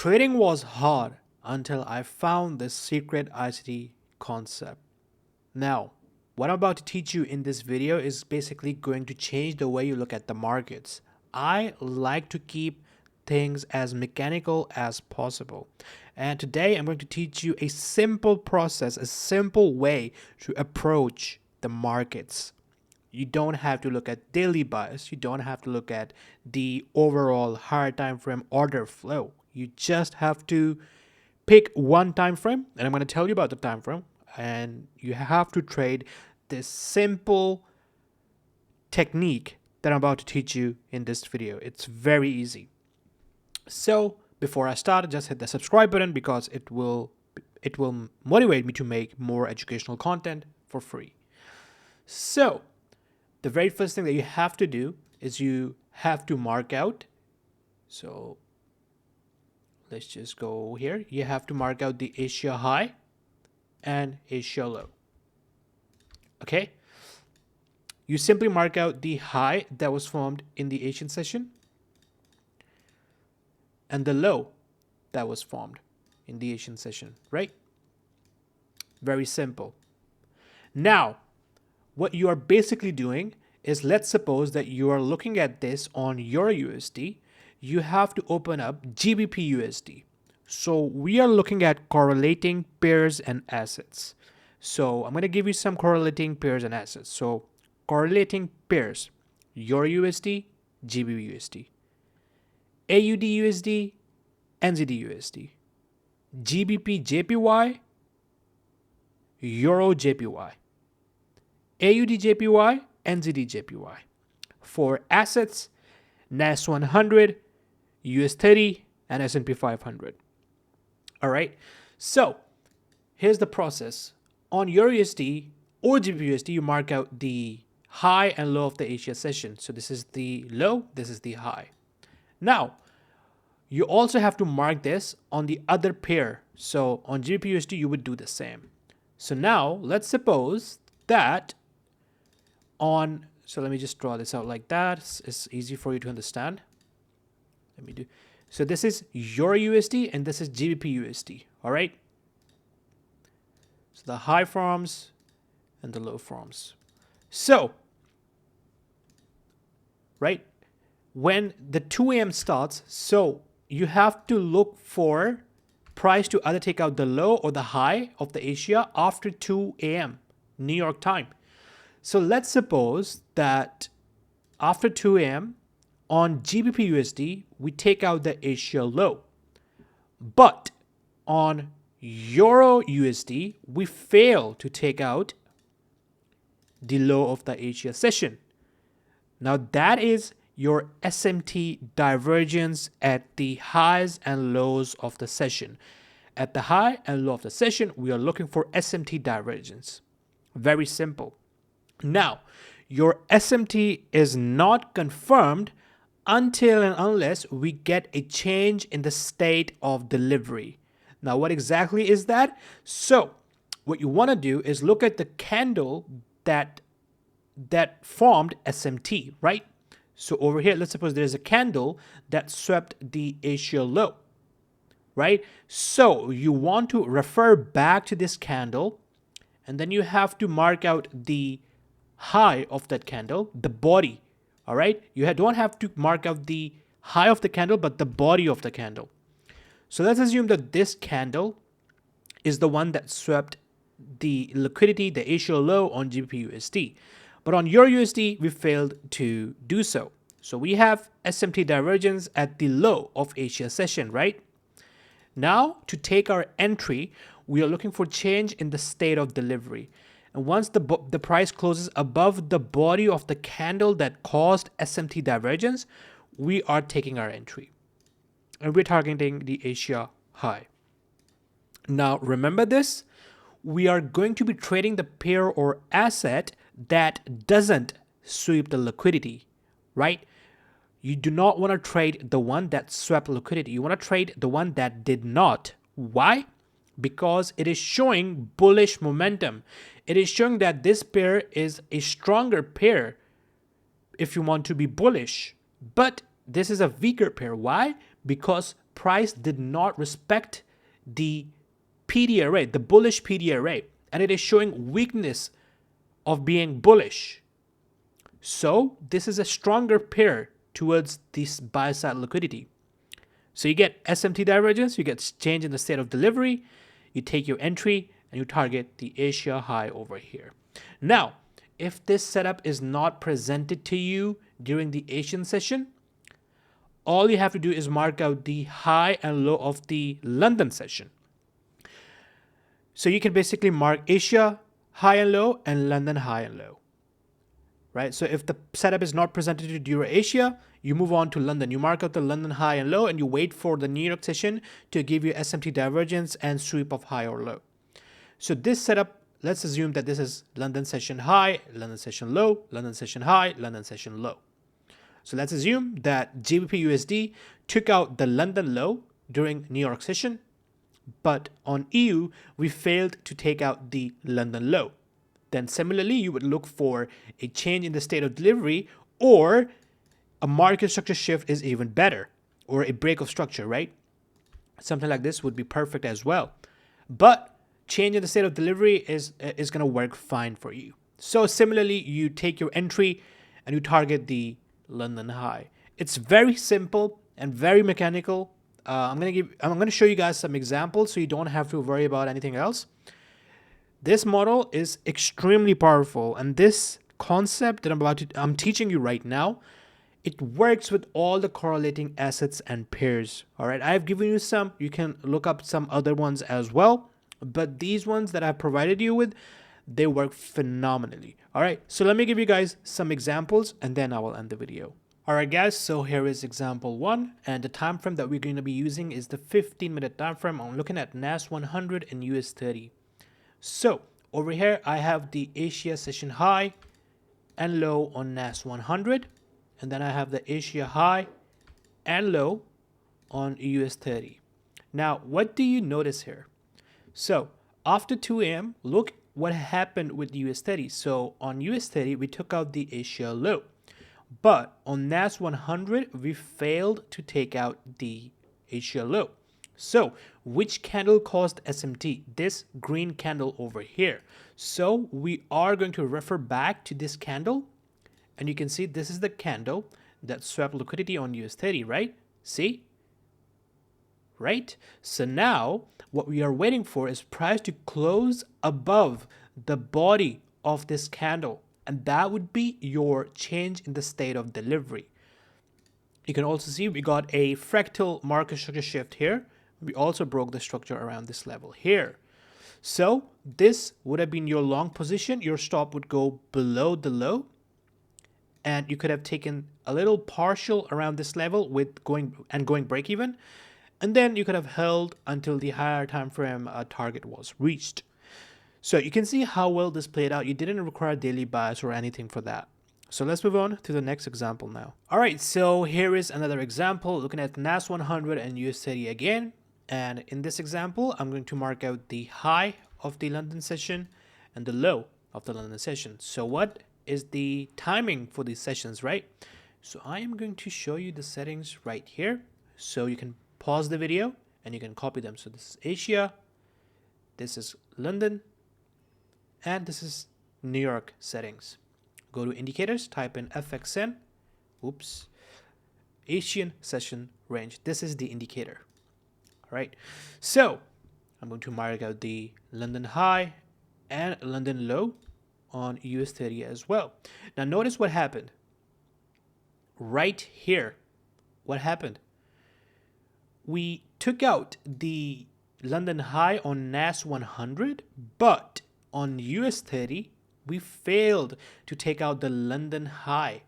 Trading was hard until I found this secret ICT concept. Now, what I'm about to teach you in this video is basically going to change the way you look at the markets. I like to keep things as mechanical as possible. And today I'm going to teach you a simple process, a simple way to approach the markets. You don't have to look at daily bias. You don't have to look at the overall higher time frame order flow. You just have to pick one time frame, and I'm going to tell you about the time frame, and you have to trade this simple technique that I'm about to teach you in this video. It's very easy. So before I start, just hit the subscribe button because it will motivate me to make more educational content for free. So the very first thing that you have to do is you have to mark out. So let's just go here. You have to mark out the Asia high and Asia low. Okay. You simply mark out the high that was formed in the Asian session and the low that was formed in the Asian session, right? Very simple. Now, what you are basically doing is, let's suppose that you are looking at this on Euro USD. You have to open up GBP USD. So we are looking at correlating pairs and assets. So I'm going to give you some correlating pairs and assets. So correlating pairs, Euro USD, GBP USD, AUD USD, NZD USD, GBP JPY, Euro JPY, AUD JPY, NZD JPY. For assets, NAS 100, US 30, and S&P 500. All right. So here's the process. On Euro USD or GBP USD, you mark out the high and low of the Asia session. So this is the low, this is the high. Now, you also have to mark this on the other pair. So on GBP USD, you would do the same. So now let's suppose that so let me just draw this out like that. It's easy for you to understand. Let me do. So this is Euro USD and this is GBP USD. All right. So the high forms and the low forms. So, right, when the 2 a.m. starts, so you have to look for price to either take out the low or the high of the Asia after 2 a.m. New York time. So let's suppose that after 2 a.m. on GBP USD, we take out the Asia low. But on Euro USD, we fail to take out the low of the Asia session. Now that is your SMT divergence at the highs and lows of the session. At the high and low of the session, we are looking for SMT divergence. Very simple. Now, your SMT is not confirmed until and unless we get a change in the state of delivery. Now, what exactly is that? So, what you want to do is look at the candle that formed SMT, right? So over here, let's suppose there's a candle that swept the Asia low, right? So you want to refer back to this candle, and then you have to mark out the high of that candle, the body. All right. You don't have to mark out the high of the candle, but the body of the candle. So let's assume that this candle is the one that swept the liquidity, the Asia low on GBP USD. But on Euro USD, we failed to do so. So we have SMT divergence at the low of Asia session, right? Now, to take our entry, we are looking for change in the state of delivery. And once the price closes above the body of the candle that caused SMT divergence, we are taking our entry. And we're targeting the Asia high. Now, remember this. We are going to be trading the pair or asset that doesn't sweep the liquidity, right? You do not want to trade the one that swept liquidity. You want to trade the one that did not. Why? Because it is showing bullish momentum. It is showing that this pair is a stronger pair if you want to be bullish. But this is a weaker pair. Why? Because price did not respect the PD array, the bullish PD array, and it is showing weakness of being bullish. So this is a stronger pair towards this buy side liquidity. So you get SMT divergence, you get change in the state of delivery, you take your entry and you target the Asia high over here. Now, if this setup is not presented to you during the Asian session, all you have to do is mark out the high and low of the London session. So you can basically mark Asia high and low and London high and low, right? So if the setup is not presented to you during Asia, you move on to London. You mark out the London high and low and you wait for the New York session to give you SMT divergence and sweep of high or low. So this setup, let's assume that this is London session high, London session low, London session high, London session low. So let's assume that GBP USD took out the London low during New York session, but on EU, we failed to take out the London low. Then similarly, you would look for a change in the state of delivery, or a market structure shift is even better, or a break of structure, right? Something like this would be perfect as well. But change in the state of delivery is going to work fine for you. So similarly, you take your entry and you target the London high. It's very simple and very mechanical. I'm going to show you guys some examples so you don't have to worry about anything else. This model is extremely powerful, and this concept that I'm teaching you right now, it works with all the correlating assets and pairs. All right, I've given you some. You can look up some other ones as well, but these ones that I've provided you with, they work phenomenally. All right, so let me give you guys some examples and then I will end the video. All right, guys, so here is example 1, and the time frame that we're going to be using is the 15-minute time frame. I'm looking at NAS 100 and US 30. So over here, I have the Asia session high and low on NAS 100, and then I have the Asia high and low on US 30. Now, what do you notice here? So after 2 a.m., look what happened with US 30. So on US 30, we took out the Asia low. But on NAS 100, we failed to take out the Asia low. So which candle caused SMT? This green candle over here. So we are going to refer back to this candle. And you can see this is the candle that swept liquidity on US 30, right? See? Right? So now what we are waiting for is price to close above the body of this candle. And that would be your change in the state of delivery. You can also see we got a fractal market structure shift here. We also broke the structure around this level here. So this would have been your long position. Your stop would go below the low. And you could have taken a little partial around this level with going break even. And then you could have held until the higher time frame target was reached. So you can see how well this played out. You didn't require daily bias or anything for that. So let's move on to the next example now. All right, so here is another example looking at NAS 100 and US 30 again. And in this example, I'm going to mark out the high of the London session and the low of the London session. So what is the timing for these sessions, right? So I am going to show you the settings right here. So you can pause the video and you can copy them. So this is Asia, this is London, and this is New York settings. Go to indicators, type in FXN, Asian session range. This is the indicator. All right. So I'm going to mark out the London high and London low on US 30 as well. Now notice what happened. Right here, what happened? We took out the London high on NAS 100, but on US 30, we failed to take out the London high.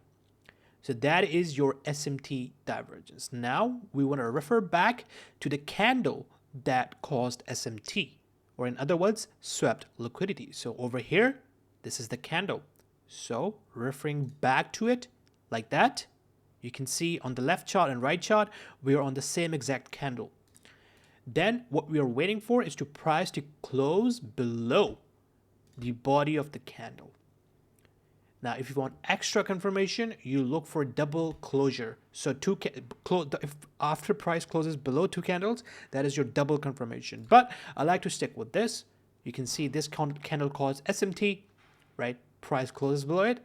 So that is your SMT divergence. Now we want to refer back to the candle that caused SMT, or in other words, swept liquidity. So over here, this is the candle. So referring back to it like that, you can see on the left chart and right chart, we are on the same exact candle. Then what we are waiting for is to price to close below the body of the candle. Now, if you want extra confirmation, you look for double closure. So if after price closes below 2 candles, that is your double confirmation. But I like to stick with this. You can see this candle caused SMT, right? Price closes below it,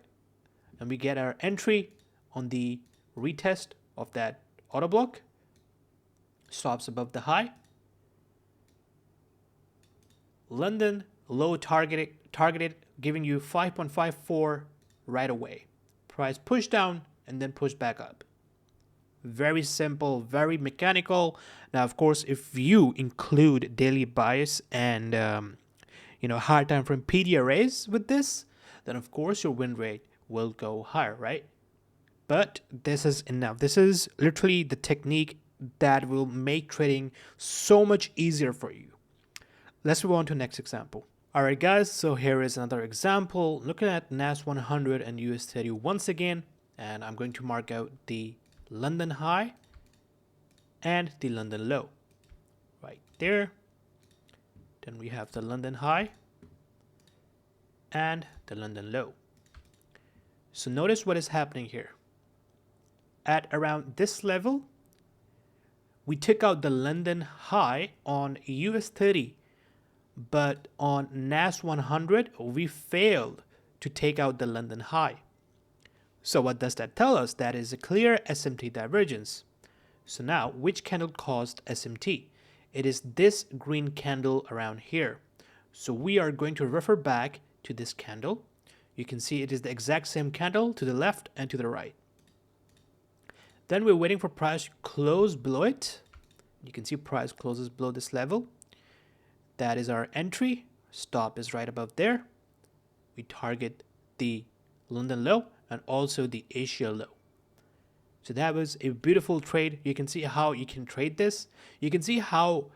and we get our entry on the retest of that auto block. Stops above the high. London low targeted, giving you 5.54 right away. Price push down and then push back up. Very simple, very mechanical. Now, of course, if you include daily bias and higher time frame PD arrays with this, then of course your win rate will go higher, right? But this is enough. This is literally the technique that will make trading so much easier for you. Let's move on to the next example. All right, guys, so here is another example looking at NAS 100 and US30 once again, and I'm going to mark out the London high and the London low right there. Then we have the London high and the London low. So notice what is happening here. At around this level, we took out the London high on US30, but on NAS 100, we failed to take out the London high. So what does that tell us? That is a clear SMT divergence. So now, which candle caused SMT? It is this green candle around here. So we are going to refer back to this candle. You can see it is the exact same candle to the left and to the right. Then we're waiting for price to close below it. You can see price closes below this level. That is our entry. Stop is right above there. We target the London low and also the Asia low. So that was a beautiful trade. You can see how you can trade this. You can see how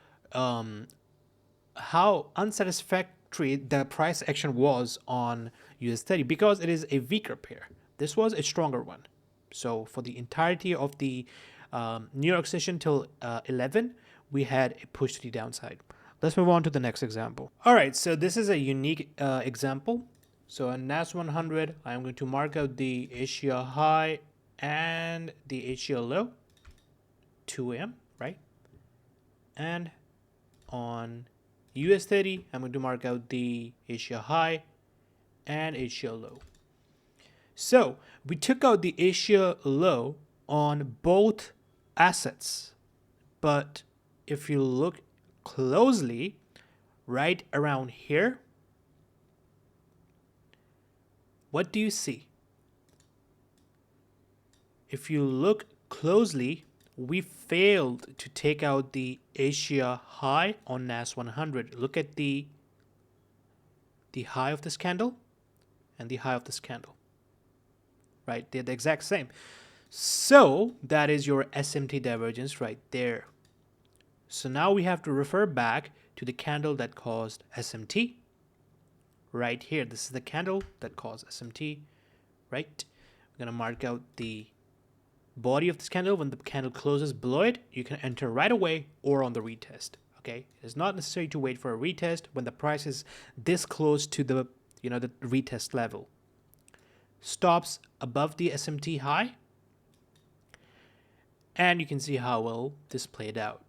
unsatisfactory the price action was on US30 because it is a weaker pair. This was a stronger one. So for the entirety of the New York session till 11, we had a push to the downside. Let's move on to the next example. All right, so this is a unique example. So on NAS 100, I'm going to mark out the Asia high and the Asia low, 2 a.m., right? And on US30, I'm going to mark out the Asia high and Asia low. So we took out the Asia low on both assets, but if you look closely, right around here, what do you see? If you look closely, we failed to take out the Asia high on NAS 100. Look at the high of this candle and the high of this candle. Right, they're the exact same. So that is your SMT divergence right there. So now we have to refer back to the candle that caused SMT. Right here, this is the candle that caused SMT. Right, I'm going to mark out the body of this candle. When the candle closes below it, you can enter right away or on the retest. Okay, it's not necessary to wait for a retest when the price is this close to the the retest level. Stops above the SMT high, and you can see how well this played out,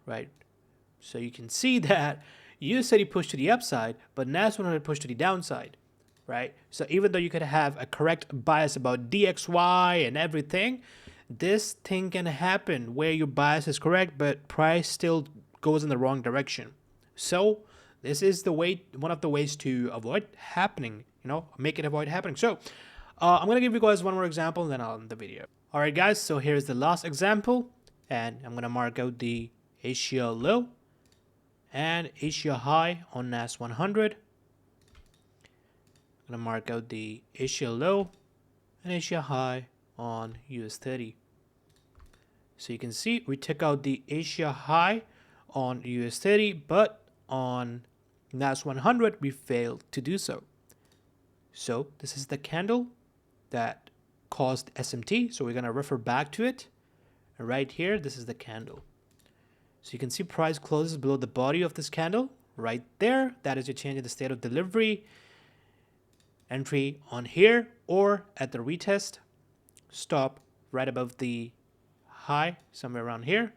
right? So you can see that US30 pushed to the upside, but NAS 100 pushed to the downside, right? So even though you could have a correct bias about DXY and everything, this thing can happen where your bias is correct, but price still goes in the wrong direction. So this is the way, one of the ways to avoid happening, make it avoid happening. So I'm going to give you guys one more example and then I'll end the video. All right, guys, so here's the last example, and I'm going to mark out the Asia low and Asia high on NAS 100. I'm going to mark out the Asia low and Asia high on US30. So you can see we took out the Asia high on US30, but on NAS 100 we failed to do so. So this is the candle that caused SMT, so we're going to refer back to it. And right here, this is the candle. So you can see price closes below the body of this candle right there. That is your change in the state of delivery. entry on here or at the retest, stop right above the high, somewhere around here.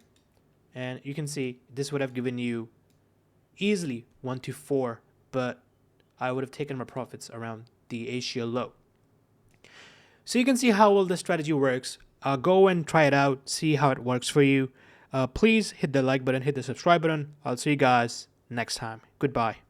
And you can see this would have given you easily 1 to 4, but I would have taken my profits around the Asia low. So you can see how well this strategy works. Go and try it out, see how it works for you. Please hit the like button, hit the subscribe button. I'll see you guys next time. Goodbye.